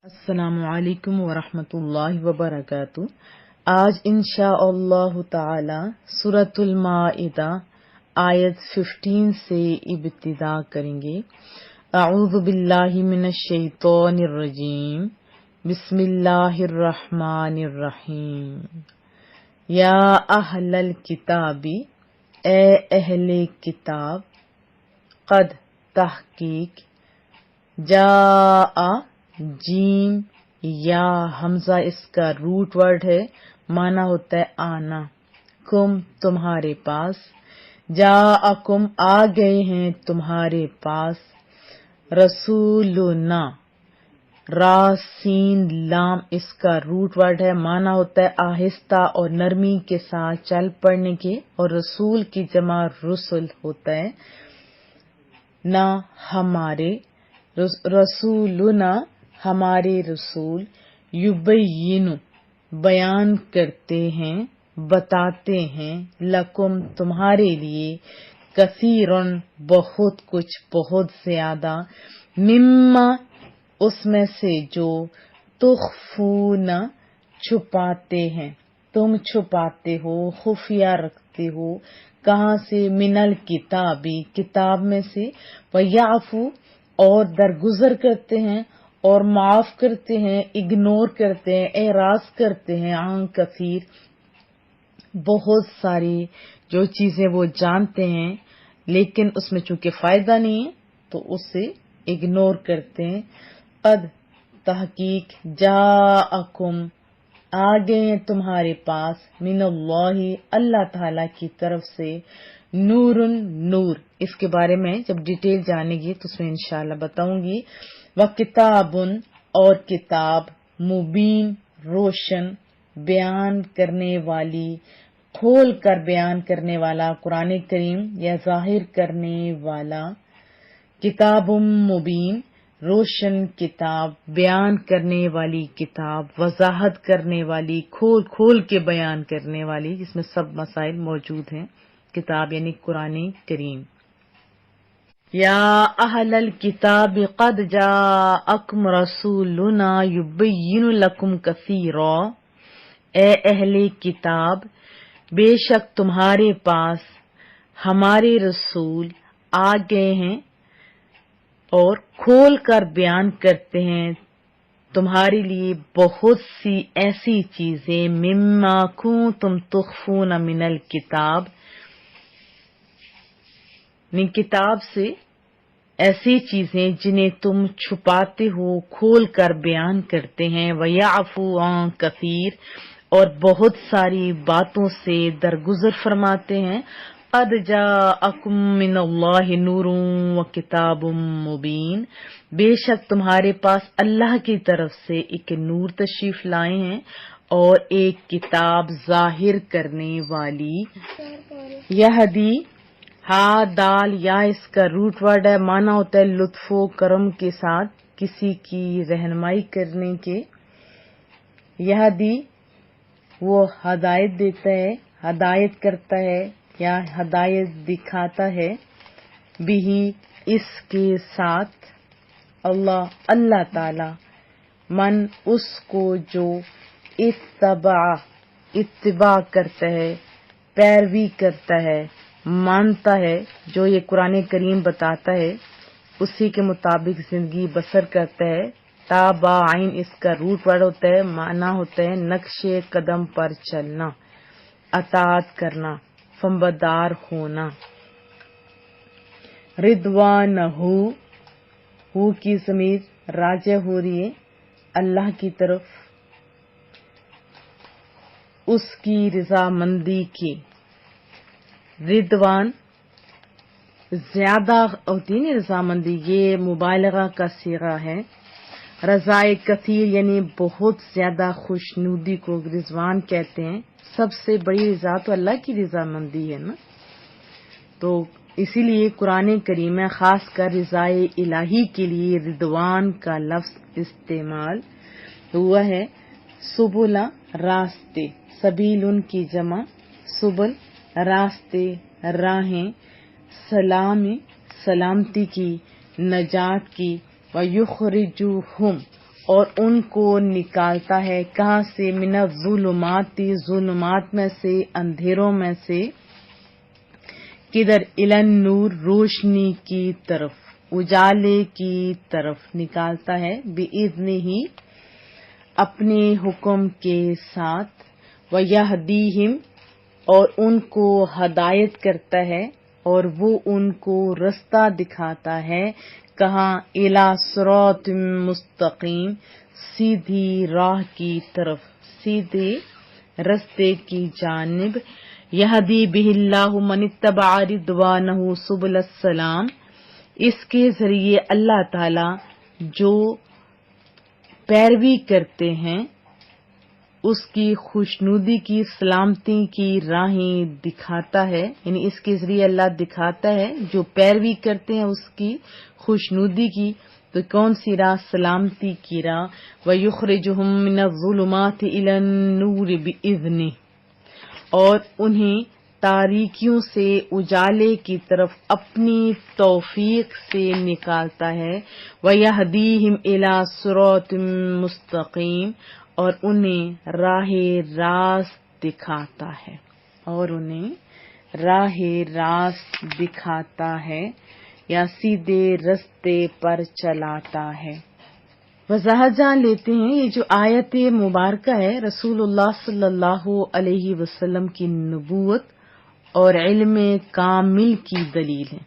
السلام علیکم ورحمۃ اللہ وبرکاتہ۔ آج انشاءاللہ تعالی سورۃ المائدہ آیت 15 سے ابتدا کریں گے۔ اعوذ باللہ من الشیطان الرجیم، بسم اللہ الرحمن الرحیم۔ یا اہل الکتاب، اے اہل کتاب، قد تحقیق، جاء جیم یا حمزہ اس کا روٹ ورڈ ہے، معنی ہوتا ہے آنا، کم تمہارے پاس، جاءکم آ گئے ہیں تمہارے پاس، رسولنا را سین لام اس کا روٹ ورڈ ہے، معنی ہوتا ہے آہستہ اور نرمی کے ساتھ چل پڑنے کے، اور رسول کی جمع رسل ہوتا ہے، نہ ہمارے، رسولنا ہمارے رسول، یبین بیان کرتے ہیں، بتاتے ہیں، لکم تمہارے لیے، کثیرن بہت کچھ، بہت زیادہ، مما اس میں سے جو، تخفون چھپاتے ہیں، تم چھپاتے ہو، خفیہ رکھتے ہو، کہاں سے، من الکتابی کتاب میں سے، ویعفو اور درگزر کرتے ہیں اور معاف کرتے ہیں، اگنور کرتے ہیں، اعراض کرتے ہیں، عن کثیر بہت ساری جو چیزیں وہ جانتے ہیں لیکن اس میں چونکہ فائدہ نہیں ہے تو اسے اگنور کرتے ہیں۔ قد تحقیق، جاءکم آ گئے ہیں تمہارے پاس، من اللہ اللہ تعالی کی طرف سے، نور نور، اس کے بارے میں جب ڈیٹیل جانے گی تو اس میں انشاءاللہ بتاؤں گی، وکتاب اور کتاب، مبین روشن، بیان کرنے والی، کھول کر بیان کرنے والا، قرآن کریم یا ظاہر کرنے والا، کتاب مبین روشن کتاب، بیان کرنے والی کتاب، وضاحت کرنے والی، کھول کھول کے بیان کرنے والی، جس میں سب مسائل موجود ہیں، کتاب یعنی قرآن کریم۔ یا اہل الکتاب قد جاءکم رسولنا یبین لکم کثیرا، اے اہل کتاب بے شک تمہارے پاس ہمارے رسول آ گئے ہیں اور کھول کر بیان کرتے ہیں تمہارے لیے بہت سی ایسی چیزیں، مما کنتم تخفون من الکتاب، من کتاب سے ایسی چیزیں جنہیں تم چھپاتے ہو، کھول کر بیان کرتے ہیں، وَيَعْفُو عَن كَثِيرٍ اور بہت ساری باتوں سے درگزر فرماتے ہیں، قَدْ جَاءَكُم مِّنَ اللَّهِ نُورٌ وَكِتَابٌ مُّبِينٌ بے شک تمہارے پاس اللہ کی طرف سے ایک نور تشریف لائے ہیں اور ایک کتاب ظاہر کرنے والی، یہدی ہا دال یا اس کا روٹ ورڈ ہے، معنی ہوتا ہے لطف و کرم کے ساتھ کسی کی رہنمائی کرنے کے، یہدی وہ ہدایت دیتا ہے، ہدایت کرتا ہے یا ہدایت دکھاتا ہے، بھی اس کے ساتھ، اللہ تعالی، من اس کو جو، اتباع کرتا ہے، پیروی کرتا ہے، مانتا ہے، جو یہ قرآن کریم بتاتا ہے اسی کے مطابق زندگی بسر کرتا ہے، تابع عین اس کا روٹ ورڈ ہوتا ہے، معنی ہوتا ہے نقش قدم پر چلنا، اطاعت کرنا، فرمانبردار ہونا، رضوانہ ہو کی ضمیر راجع ہو رہی ہے اللہ کی طرف، اس کی رضامندی کی، رضوان زیادہ ہوتی ہے رضامندی، یہ مبالغہ کا صیغہ ہے، رضائے کثیر یعنی بہت زیادہ خوشنودی کو رضوان کہتے ہیں، سب سے بڑی رضا تو اللہ کی رضامندی ہے نا، تو اسی لیے قرآن کریم میں خاص کر رضائے الہی کے لیے رضوان کا لفظ استعمال ہوا ہے۔ سبلا راستے، سبیل ان کی جمع، سبل راستے، راہیں، سلامتی کی، نجات کی، وَيُخْرِجُهُمْ اور ان کو نکالتا ہے کہاں سے؟ من الظلمات، ظلمات میں سے، اندھیروں میں سے، کدھر؟ الی النور، روشنی کی طرف، اجالے کی طرف نکالتا ہے، بِإِذْنِهِ، اپنے حکم کے ساتھ، وَيَهْدِيهِمْ، اور ان کو ہدایت کرتا ہے، اور وہ ان کو رستہ دکھاتا ہے، کہاں؟ الی صراط مستقیم، سیدھی راہ کی طرف، سیدھے رستے کی جانب، یہدی بہ اللہ من اتبع رضوانہ سبل السلام، اس کے ذریعے اللہ تعالی جو پیروی کرتے ہیں اس کی خوشنودی کی، سلامتی کی راہیں دکھاتا ہے، یعنی اس کے ذریعے اللہ دکھاتا ہے جو پیروی کرتے ہیں اس کی خوشنودی کی، تو کون سی راہ؟ سلامتی کی راہ، وَيُخْرِجُهُم مِّنَ الظُّلُمَاتِ إِلَى النُّورِ بِإِذْنِهِ، اور انہیں تاریکیوں سے اجالے کی طرف اپنی توفیق سے نکالتا ہے، وَيَهْدِيهِمْ إِلَى صِرَاطٍ مستقیم، اور انہیں راہ راست دکھاتا ہے، اور انہیں راہ راست دکھاتا ہے یا سیدھے رستے پر چلاتا ہے۔ وضاحت جان لیتے ہیں، یہ جو آیت مبارکہ ہے رسول اللہ صلی اللہ علیہ وسلم کی نبوت اور علم کامل کی دلیل ہے۔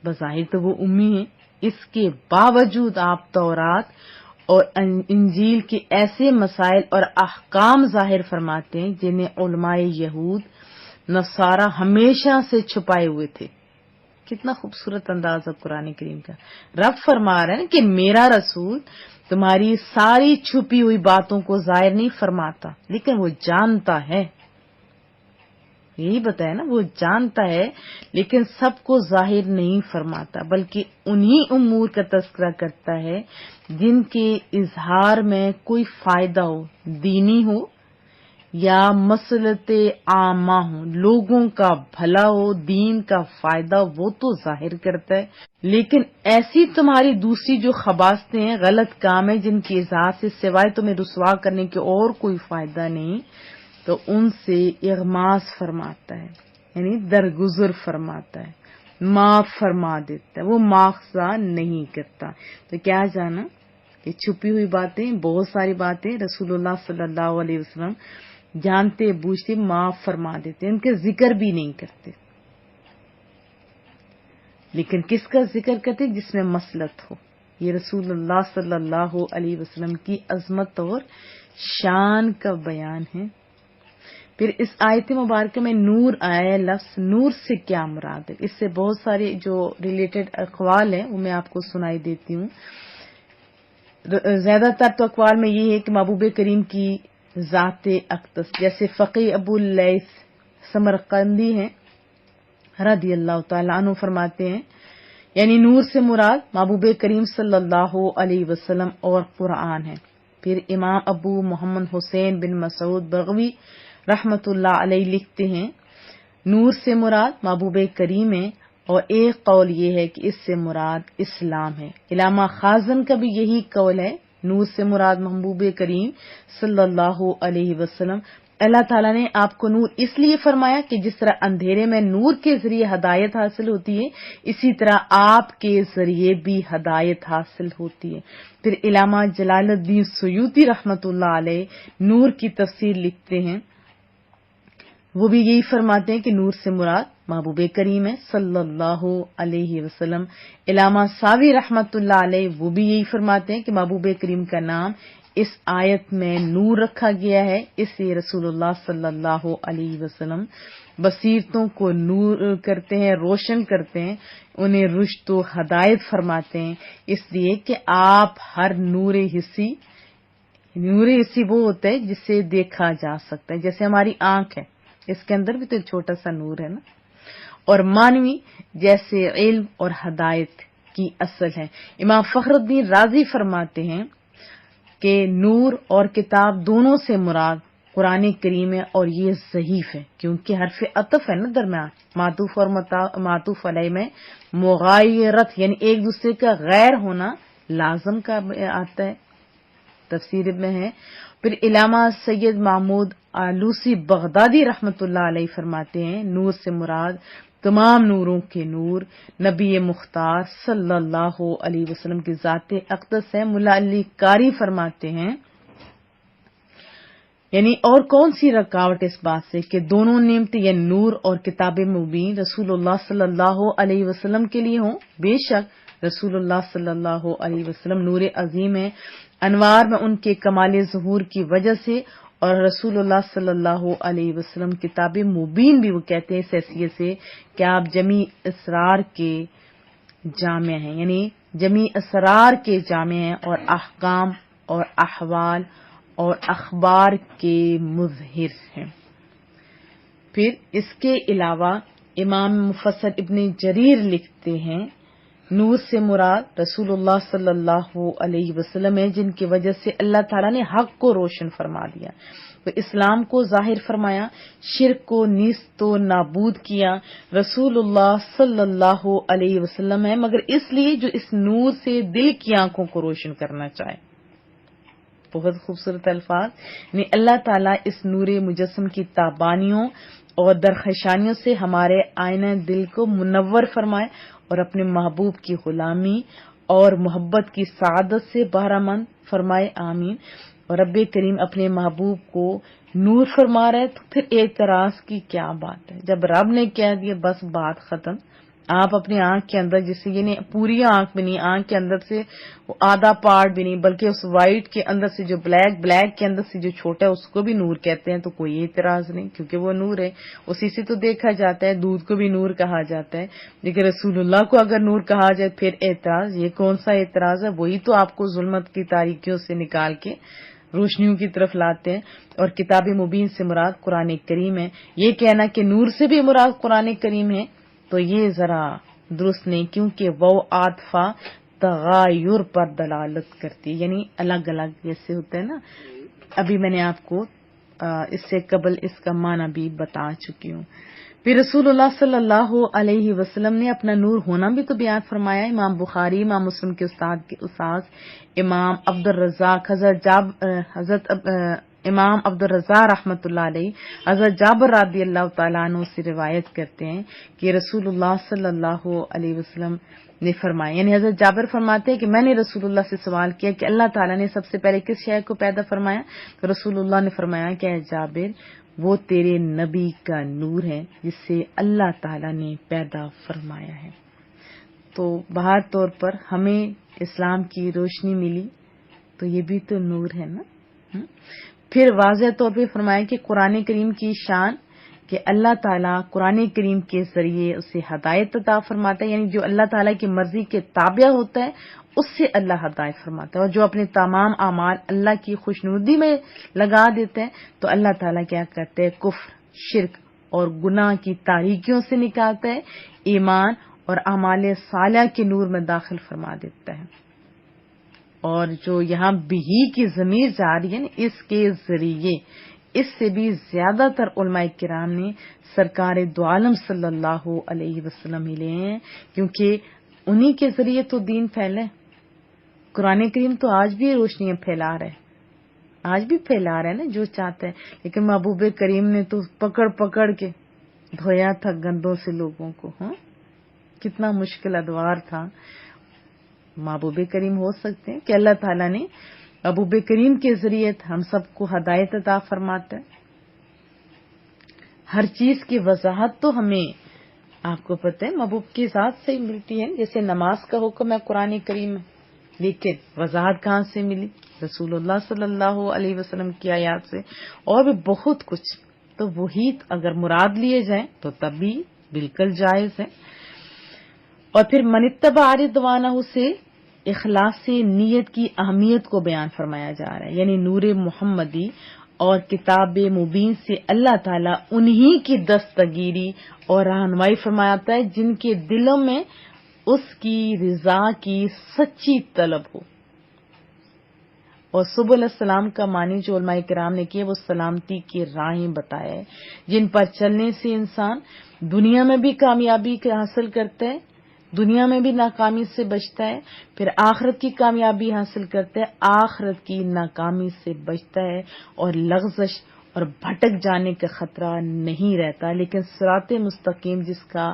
بظاہر تو وہ امی ہیں، اس کے باوجود آپ تورات اور انجیل کے ایسے مسائل اور احکام ظاہر فرماتے ہیں جنہیں علماء یہود نصارہ ہمیشہ سے چھپائے ہوئے تھے۔ کتنا خوبصورت انداز ہے قرآن کریم کا۔ رب فرما رہے ہیں کہ میرا رسول تمہاری ساری چھپی ہوئی باتوں کو ظاہر نہیں فرماتا، لیکن وہ جانتا ہے، یہی بتایا نا، وہ جانتا ہے لیکن سب کو ظاہر نہیں فرماتا، بلکہ انہی امور کا تذکرہ کرتا ہے جن کے اظہار میں کوئی فائدہ ہو، دینی ہو یا مصلحت عامہ ہو، لوگوں کا بھلا ہو، دین کا فائدہ، وہ تو ظاہر کرتا ہے۔ لیکن ایسی تمہاری دوسری جو خباثتیں ہیں، غلط کام ہیں جن کے اظہار سے سوائے تمہیں رسوا کرنے کے اور کوئی فائدہ نہیں، تو ان سے اغماس فرماتا ہے، یعنی درگزر فرماتا ہے، معاف فرما دیتا ہے، وہ مواخذہ نہیں کرتا۔ تو کیا جانا کہ چھپی ہوئی باتیں، بہت ساری باتیں رسول اللہ صلی اللہ علیہ وسلم جانتے بوجھتے معاف فرما دیتے، ان کے ذکر بھی نہیں کرتے، لیکن کس کا ذکر کرتے؟ جس میں مصلحت ہو۔ یہ رسول اللہ صلی اللہ علیہ وسلم کی عظمت اور شان کا بیان ہے۔ پھر اس آیت مبارکہ میں نور آیا ہے، لفظ نور سے کیا مراد ہے؟ اس سے بہت سارے جو ریلیٹڈ اقوال ہیں وہ میں آپ کو سنائی دیتی ہوں۔ زیادہ تر تو اقوال میں یہ ہے کہ محبوب کریم کی ذات اقدس، جیسے فقی ابو اللیث سمرقندی ہیں رضی اللہ تعالیٰ عنہ فرماتے ہیں، یعنی نور سے مراد محبوب کریم صلی اللہ علیہ وسلم اور قرآن ہے۔ پھر امام ابو محمد حسین بن مسعود بغوی رحمت اللہ علیہ لکھتے ہیں نور سے مراد محبوب کریم ہے، اور ایک قول یہ ہے کہ اس سے مراد اسلام ہے۔ علامہ خازن کا بھی یہی قول ہے، نور سے مراد محبوب کریم صلی اللہ علیہ وسلم۔ اللہ تعالیٰ نے آپ کو نور اس لیے فرمایا کہ جس طرح اندھیرے میں نور کے ذریعے ہدایت حاصل ہوتی ہے، اسی طرح آپ کے ذریعے بھی ہدایت حاصل ہوتی ہے۔ پھر علامہ جلال الدین سیوطی رحمت اللہ علیہ نور کی تفسیر لکھتے ہیں، وہ بھی یہی فرماتے ہیں کہ نور سے مراد محبوب کریم ہے صلی اللہ علیہ وسلم۔ علامہ ساوی رحمت اللہ علیہ وہ بھی یہی فرماتے ہیں کہ محبوب کریم کا نام اس آیت میں نور رکھا گیا ہے، اس لیے رسول اللہ صلی اللہ علیہ وسلم بصیرتوں کو نور کرتے ہیں، روشن کرتے ہیں، انہیں رشد و ہدایت فرماتے ہیں، اس لیے کہ آپ ہر نور حسی وہ ہوتا ہے جسے دیکھا جا سکتا ہے، جیسے ہماری آنکھ ہے، اس کے اندر بھی تو ایک چھوٹا سا نور ہے نا، اور مانوی جیسے علم اور ہدایت کی اصل ہے۔ امام فخر الدین رازی فرماتے ہیں کہ نور اور کتاب دونوں سے مراد قرآن کریم ہے، اور یہ ضعیف ہے کیونکہ حرف عطف ہے نا درمیان، معطوف اور معطوف علیہ میں مغایرت یعنی ایک دوسرے کا غیر ہونا لازم کا آتا ہے، تفسیر میں ہے۔ پھر علامہ سید محمود آلوسی بغدادی رحمۃ اللہ علیہ فرماتے ہیں نور سے مراد تمام نوروں کے نور نبی مختار صلی اللہ علیہ وسلم کی ذات اقدس ہے۔ ملا علی قاری فرماتے ہیں یعنی اور کون سی رکاوٹ اس بات سے کہ دونوں نعمتیں یعنی نور اور کتاب مبین رسول اللہ صلی اللہ علیہ وسلم کے لیے ہوں؟ بے شک رسول اللہ صلی اللہ علیہ وسلم نور عظیم ہے، انوار میں ان کے کمال ظہور کی وجہ سے، اور رسول اللہ صلی اللہ علیہ وسلم کتاب مبین بھی وہ کہتے ہیں اس حیثیت سے کہ آپ جمی اسرار کے جامع ہیں، یعنی جمی اسرار کے جامع ہیں اور احکام اور احوال اور اخبار کے مظہر ہیں۔ پھر اس کے علاوہ امام مفسر ابن جریر لکھتے ہیں نور سے مراد رسول اللہ صلی اللہ علیہ وسلم ہے جن کی وجہ سے اللہ تعالیٰ نے حق کو روشن فرما دیا، تو اسلام کو ظاہر فرمایا، شرک کو نیست و نابود کیا۔ رسول اللہ صلی اللہ علیہ وسلم ہے مگر اس لیے جو اس نور سے دل کی آنکھوں کو روشن کرنا چاہے۔ بہت خوبصورت الفاظ، یعنی اللہ تعالیٰ اس نور مجسم کی تابانیوں اور درخشانیوں سے ہمارے آئینہ دل کو منور فرمائے اور اپنے محبوب کی غلامی اور محبت کی سعادت سے بہرہ مند فرمائے، آمین۔ اور رب کریم اپنے محبوب کو نور فرما رہے تو پھر اعتراض کی کیا بات ہے؟ جب رب نے کہہ دیا بس بات ختم۔ آپ اپنی آنکھ کے اندر جسے یعنی پوری آنکھ میں نہیں، آنکھ کے اندر سے آدھا پارٹ بھی نہیں بلکہ اس وائٹ کے اندر سے جو بلیک کے اندر سے جو چھوٹا ہے اس کو بھی نور کہتے ہیں، تو کوئی اعتراض نہیں کیونکہ وہ نور ہے، اسی سے تو دیکھا جاتا ہے۔ دودھ کو بھی نور کہا جاتا ہے، لیکن رسول اللہ کو اگر نور کہا جائے پھر اعتراض، یہ کون سا اعتراض ہے؟ وہی تو آپ کو ظلمت کی تاریکیوں سے نکال کے روشنیوں کی طرف لاتے ہیں۔ اور کتاب مبین سے مراد قرآن کریم ہے۔ یہ کہنا کہ نور سے بھی مراد قرآن کریم ہے تو یہ ذرا درست نہیں، کیونکہ وہ عاطفہ تغیر پر دلالت کرتی ہے، یعنی الگ الگ جیسے ہوتا ہے نا۔ ابھی میں نے آپ کو اس سے قبل اس کا معنی بھی بتا چکی ہوں۔ پھر رسول اللہ صلی اللہ علیہ وسلم نے اپنا نور ہونا بھی تو بیان فرمایا۔ امام بخاری امام مسلم کے استاد امام عبد الرزاق حضرت امام عبد الرزاق رحمۃ اللہ علیہ حضرت جابر رضی اللہ تعالیٰ عنہ سے روایت کرتے ہیں کہ رسول اللہ صلی اللہ علیہ وسلم نے فرمایا، یعنی حضرت جابر فرماتے ہیں کہ میں نے رسول اللہ سے سوال کیا کہ اللہ تعالیٰ نے سب سے پہلے کس شے کو پیدا فرمایا؟ تو رسول اللہ نے فرمایا کہ اے جابر وہ تیرے نبی کا نور ہے جس سے اللہ تعالیٰ نے پیدا فرمایا ہے۔ تو بہر طور پر ہمیں اسلام کی روشنی ملی تو یہ بھی تو نور ہے نا۔ پھر واضح طور پہ فرمایا کہ قرآن کریم کی شان کہ اللہ تعالیٰ قرآن کریم کے ذریعے اسے ہدایت عطا فرماتا ہے، یعنی جو اللہ تعالیٰ کی مرضی کے تابع ہوتا ہے اس سے اللہ ہدایت فرماتا ہے، اور جو اپنے تمام اعمال اللہ کی خوشنودی میں لگا دیتے ہیں تو اللہ تعالیٰ کیا کرتے ہیں؟ کفر، شرک اور گناہ کی تاریکیوں سے نکالتا ہے، ایمان اور اعمال صالحہ کے نور میں داخل فرما دیتا ہے۔ اور جو یہاں بھی کی ضمیر جا رہی ہے اس کے ذریعے اس سے بھی زیادہ تر علماء کرام نے سرکار دو عالم صلی اللہ علیہ وسلم ہی لے ہیں، کیونکہ انہی کے ذریعے تو دین پھیلے۔ قرآن کریم تو آج بھی روشنیاں پھیلا رہا ہے، آج بھی پھیلا رہا ہے نا جو چاہتا ہے، لیکن محبوب کریم نے تو پکڑ پکڑ کے دھویا تھا گندوں سے لوگوں کو۔ ہاں کتنا مشکل ادوار تھا۔ محبوب کریم ہو سکتے ہیں کہ اللہ تعالیٰ نے محبوب کریم کے ذریعے ہم سب کو ہدایت عطا فرماتا ہے۔ ہر چیز کی وضاحت تو ہمیں آپ کو پتہ ہے محبوب کی ذات سے ہی ملتی ہے، جیسے نماز کا حکم ہے قرآن کریم میں، لیکن وضاحت کہاں سے ملی؟ رسول اللہ صلی اللہ علیہ وسلم کی آیات سے، اور بھی بہت کچھ۔ تو وہی اگر مراد لیے جائیں تو تب بھی بالکل جائز ہے۔ اور پھر من اتبع رضوانہ سے اخلاص نیت کی اہمیت کو بیان فرمایا جا رہا ہے، یعنی نور محمدی اور کتاب مبین سے اللہ تعالیٰ انہی کی دستگیری اور رہنمائی فرماتا ہے جن کے دلوں میں اس کی رضا کی سچی طلب ہو۔ اور سبل السلام کا معنی جو علماء کرام نے کیے وہ سلامتی کی راہیں بتائے جن پر چلنے سے انسان دنیا میں بھی کامیابی حاصل کرتا ہے، دنیا میں بھی ناکامی سے بچتا ہے، پھر آخرت کی کامیابی حاصل کرتا ہے، آخرت کی ناکامی سے بچتا ہے، اور لغزش اور بھٹک جانے کا خطرہ نہیں رہتا۔ لیکن صراط مستقیم جس کا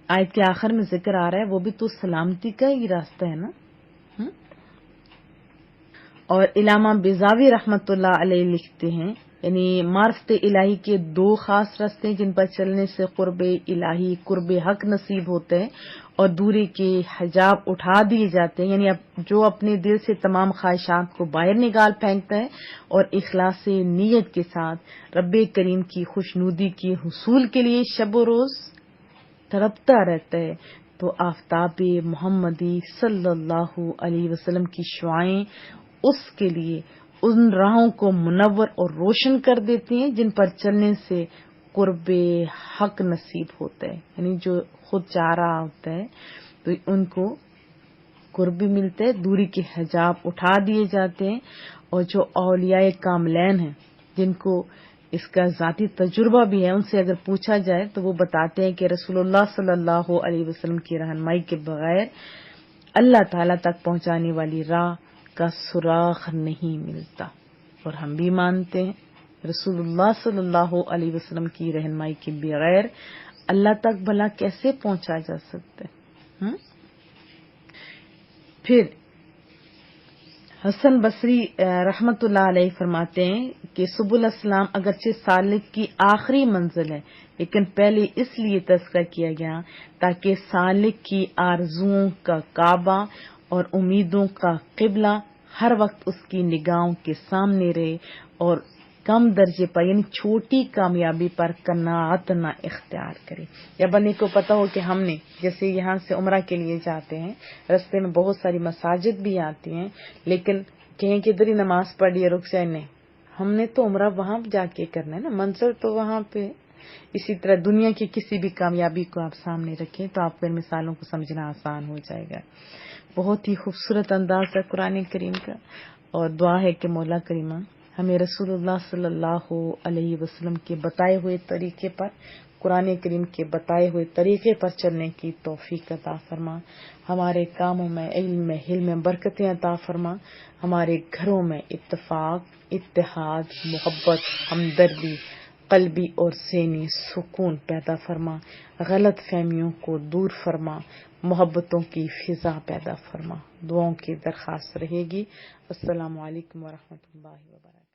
آیت کے آخر میں ذکر آ رہا ہے، وہ بھی تو سلامتی کا ہی راستہ ہے نا۔ اور علامہ بیضاوی رحمت اللہ علیہ لکھتے ہیں، یعنی معرفت الہی کے دو خاص راستے جن پر چلنے سے قرب الہی، قرب حق نصیب ہوتے ہیں اور دوری کے حجاب اٹھا دیے جاتے ہیں، یعنی جو اپنے دل سے تمام خواہشات کو باہر نکال پھینکتا ہے اور اخلاص نیت کے ساتھ رب کریم کی خوشنودی کے حصول کے لیے شب و روز تڑپتا رہتا ہے، تو آفتاب محمدی صلی اللہ علیہ وسلم کی شعائیں اس کے لیے ان راہوں کو منور اور روشن کر دیتی ہیں جن پر چلنے سے قرب حق نصیب ہوتا ہے، یعنی جو خود چاہ رہا ہوتا ہے تو ان کو قرب بھی ملتا ہے، دوری کے حجاب اٹھا دیے جاتے ہیں، اور جو اولیاء کاملین ہیں جن کو اس کا ذاتی تجربہ بھی ہے، ان سے اگر پوچھا جائے تو وہ بتاتے ہیں کہ رسول اللہ صلی اللہ علیہ وسلم کی رہنمائی کے بغیر اللہ تعالی تک پہنچانے والی راہ کا سراغ نہیں ملتا۔ اور ہم بھی مانتے ہیں رسول اللہ صلی اللہ علیہ وسلم کی رہنمائی کے بغیر اللہ تک بھلا کیسے پہنچا جا سکتا ہے۔ پھر حسن بصری رحمت اللہ علیہ فرماتے ہیں کہ سبل السلام اگرچہ سالک کی آخری منزل ہے، لیکن پہلے اس لیے تذکرہ کیا گیا تاکہ سالک کی آرزوؤں کا کعبہ اور امیدوں کا قبلہ ہر وقت اس کی نگاہوں کے سامنے رہے، اور کم درجے پر یعنی چھوٹی کامیابی پر قناعت نہ اختیار کرے۔ یا بندے کو پتہ ہو کہ ہم نے جیسے یہاں سے عمرہ کے لیے جاتے ہیں، رستے میں بہت ساری مساجد بھی آتی ہیں، لیکن کہیں کہ ادھر ہی نماز پڑھ لیے رک جائے، نہیں، ہم نے تو عمرہ وہاں جا کے کرنا ہے نا، منظر تو وہاں پہ۔ اسی طرح دنیا کی کسی بھی کامیابی کو آپ سامنے رکھیں تو آپ کو ان مثالوں کو سمجھنا آسان ہو جائے گا۔ بہت ہی خوبصورت انداز ہے قرآن کریم کا، اور دعا ہے کہ مولا کریمہ ہمیں رسول اللہ صلی اللہ علیہ وسلم کے بتائے ہوئے طریقے پر، قرآن کریم کے بتائے ہوئے طریقے پر چلنے کی توفیق عطا فرما، ہمارے کاموں میں علم میں حلم میں برکتیں عطا فرما، ہمارے گھروں میں اتفاق، اتحاد، محبت، ہمدردی، قلبی اور ذہنی سکون پیدا فرما، غلط فہمیوں کو دور فرما، محبتوں کی فضا پیدا فرما۔ دعاؤں کی درخواست رہے گی۔ السلام علیکم ورحمۃ اللہ وبرکاتہ۔